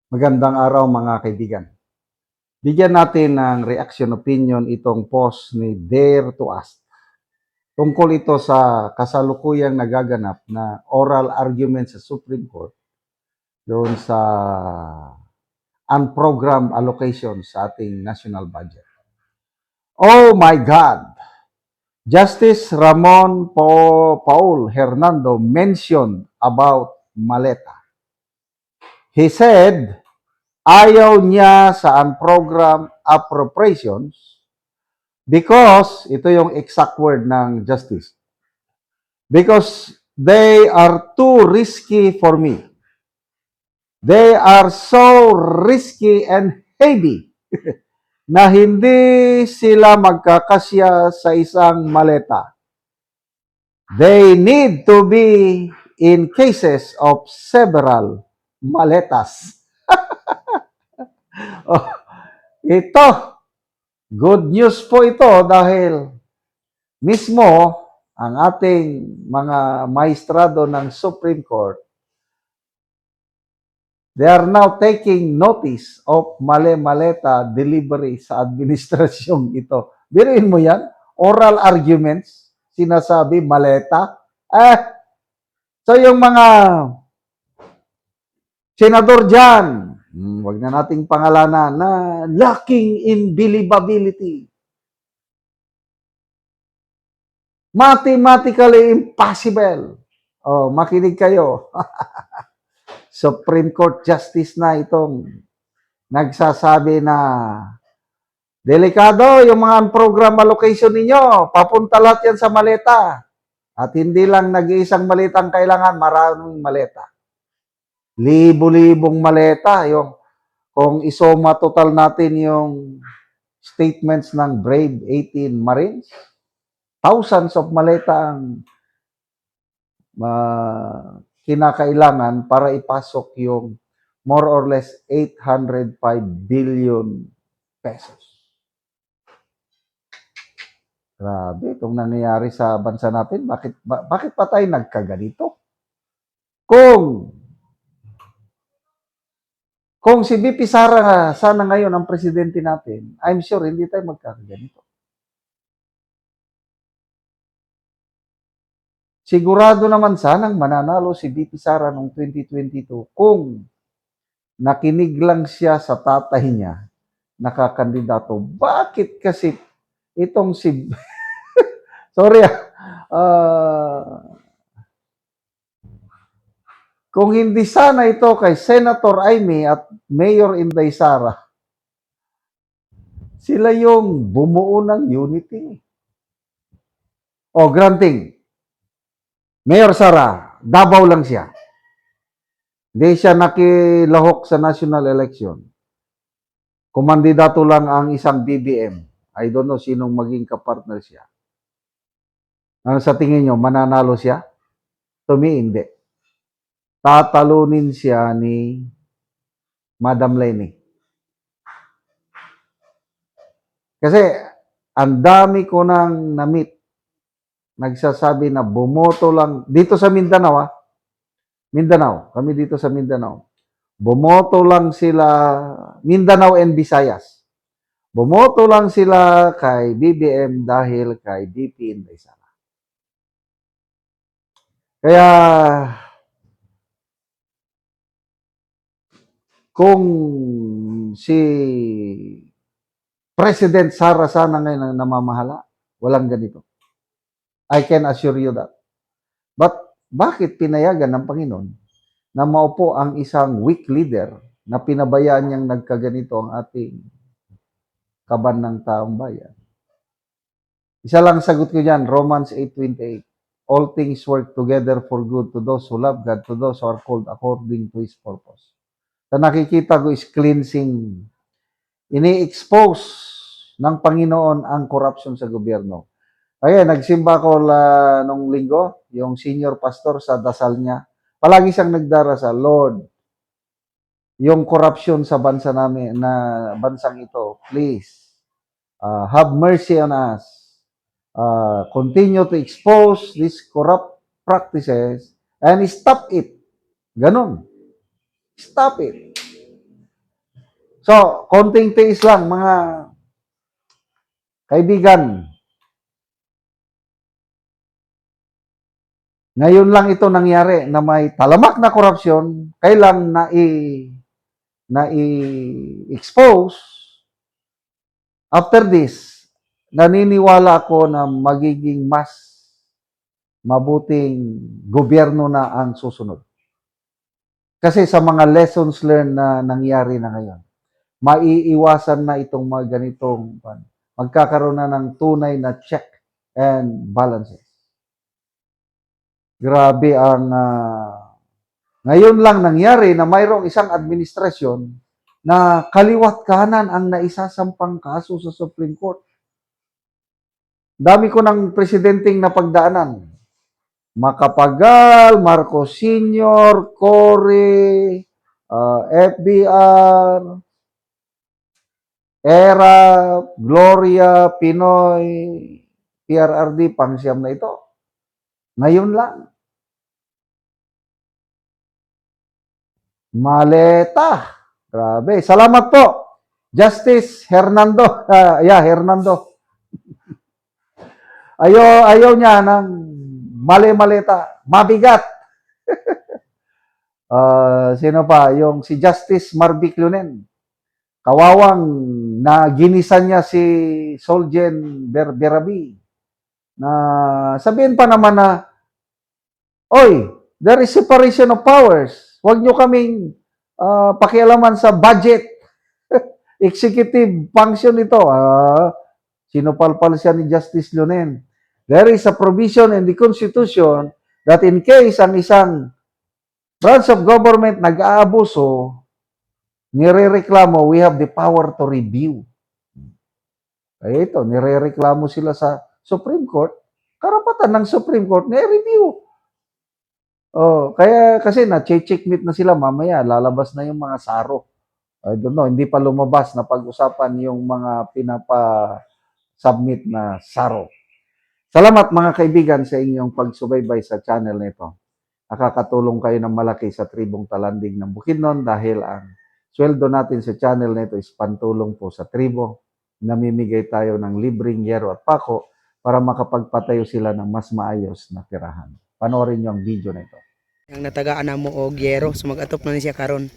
Magandang araw mga kaibigan. Bigyan natin ng reaction opinion itong post ni Dare to Ask. Tungkol ito sa kasalukuyang nagaganap na oral argument sa Supreme Court doon sa unprogrammed allocation sa ating national budget. Oh my God! Justice Ramon Paul Hernando mentioned about maleta. He said, ayaw niya sa unprogrammed appropriations because, ito yung exact word ng justice, because they are too risky for me. They are so risky and heavy na hindi sila magkakasya sa isang maleta. They need to be in cases of several maletas. Oh, ito, good news po ito dahil mismo ang ating mga maestrado ng Supreme Court, they are now taking notice of male-maleta delivery sa administrasyong ito. Biruin mo yan, oral arguments, sinasabi maleta. So yung mga senador dyan, wag na nating pangalanan, na lacking in believability. Mathematically impossible. Oh, makinig kayo. Supreme Court Justice na itong nagsasabi na delikado yung mga program allocation ninyo. Papunta lahat yan sa maleta. At hindi lang nag-iisang malitang kailangan, maraming maleta. Libo-libong maleta. Yung, kung isoma total natin yung statements ng Brave 18 Marines, thousands of maleta ang kinakailangan para ipasok yung more or less 805 billion pesos. Grabe, itong nangyayari sa bansa natin, bakit pa tayo nagkaganito? Kung si VP Sara sana ngayon ang presidente natin, I'm sure hindi tayo magkakaganito. Sigurado naman sanang mananalo si VP Sara noong 2022 kung nakinig lang siya sa tatay niya, nakakandidato. Bakit kasi itong si... Sorry kung hindi sana ito kay Senator Amy at Mayor Inday Sara, sila yung bumuo ng unity. O, granting, Mayor Sara, Davao lang siya. Hindi siya nakilahok sa national election. Kumandidato lang ang isang BBM. I don't know sinong maging kapartner siya. Ano sa tingin nyo, mananalo siya? To me, hindi. Tatalunin siya ni Madam Lenny. Kasi, ang dami ko nang na-meet, nagsasabi na bumoto lang, dito sa Mindanao, Mindanao, kami dito sa Mindanao, bumoto lang sila, Mindanao and Visayas, bumoto lang sila kay BBM dahil kay VP Inday Sara. Kaya, kung si President Sara sana ngayon ang namamahala, walang ganito. I can assure you that. But bakit pinayagan ng Panginoon na maupo ang isang weak leader na pinabayaan niyang nagkaganito ang ating kaban ng taong bayan? Isa lang sagot ko dyan, Romans 8:28. All things work together for good to those who love God, to those who are called according to His purpose. Sa nakikita ko is cleansing. Ini-expose ng Panginoon ang corruption sa gobyerno. Kaya nagsimba ko nung linggo, yung senior pastor sa dasal niya. Palagi siyang nagdarasal, Lord, yung corruption sa bansa namin, na bansang ito, please, have mercy on us. Continue to expose these corrupt practices and stop it. Ganon. Stop it. So, konting tiis lang mga kaibigan. Ngayon lang ito nangyari na may talamak na korupsyon, kailang na-expose. After this, naniniwala ako na magiging mas mabuting gobyerno na ang susunod. Kasi sa mga lessons learned na nangyari na ngayon, maiiwasan na itong mga ganitong magkakaroon na ng tunay na check and balances. Grabe ang ngayon lang nangyari na mayroong isang administrasyon na kaliwat kanan ang naisasampang kaso sa Supreme Court. Dami ko ng presidenteng napagdaanan. Macapagal, Marcos Sr., Cory, FBR, ERA, Gloria, Pinoy, PRRD, pangsyam na ito. Ngayon lang. Maleta. Grabe. Salamat po. Justice Hernando. Hernando. Ayaw niya ng maleta. Mabigat. Sino pa? Yung si Justice Marvic Lunen. Kawawang na ginisan niya si Soljen Berabi. Na sabihin pa naman na, oy, there is separation of powers. Huwag nyo kaming pakialaman sa budget. Executive function ito. Sinupalpal siya ni Justice Lunen. There is a provision in the Constitution that in case ang isang branch of government nag-aabuso, nirereklamo, we have the power to review. Kaya ito, nirereklamo sila sa Supreme Court. Karapatan ng Supreme Court, ni-review. Kaya kasi na-checkmate na sila mamaya, lalabas na yung mga saro. I don't know, hindi pa lumabas na pag-usapan yung mga pinapa-submit na saro. Salamat mga kaibigan sa inyong pagsubaybay sa channel nito. Nakakatulong kayo ng malaki sa tribong Talanding ng Bukidnon dahil ang sweldo natin sa channel nito is pantulong po sa tribo. Namimigay tayo ng libreng yero at pako para makapagpatayo sila ng mas maayos na tirahan. Panoorin niyo ang video na ito. Ang natagaan na mo og yero, so mag-atop na ni siya karon.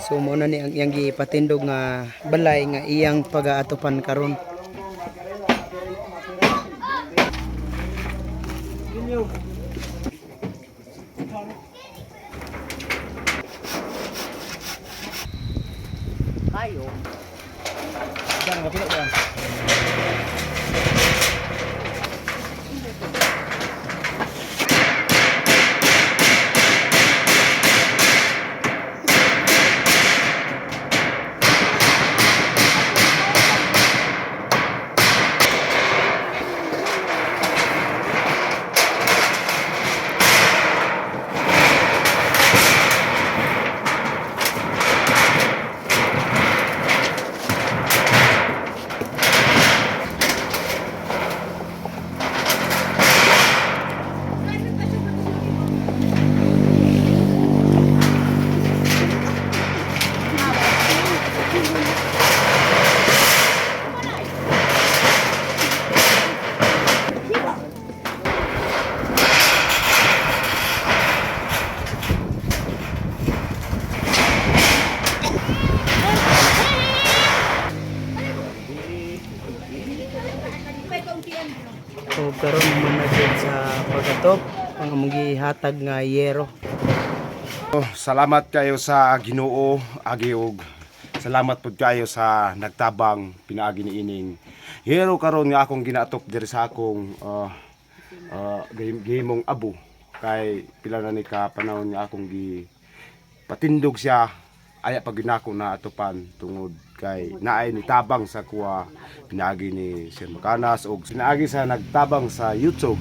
So mo na ni ang iyang gipatindog nga balay nga iyang pag-aatopan karon. Kayo. Diyan nga pila ba? So karon man na jud sa pag-atop ang among gihatag nga yero. Salamat kayo sa Ginoo, agiog. Salamat pud kayo sa nagtabang pinaagi niining yero karon nga akong ginaatop diri sa akong gihimong abo kay pila na ni ka panahon nga akong patindog siya aya pag ginako na atupan tungod kay naay ni tabang sa kuha pinaagi ni Sir Makanas og sinaagi sa nagtabang sa YouTube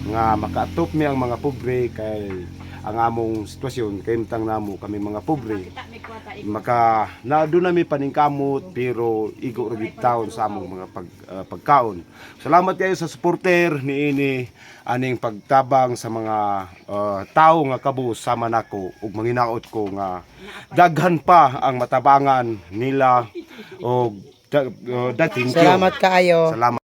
nga makaatop mi ang mga pobre kay ang among sitwasyon kay mitang namo kami mga pobre maka na doon nami paningkamot pero igo ra gid taon sa among mga pagkaon. Salamat kayo sa supporter niini aning pagtabang sa mga tao nga kabus sama nako ug manginaot ko nga daghan pa ang matabangan nila og dating Salamat kaayo. Salamat.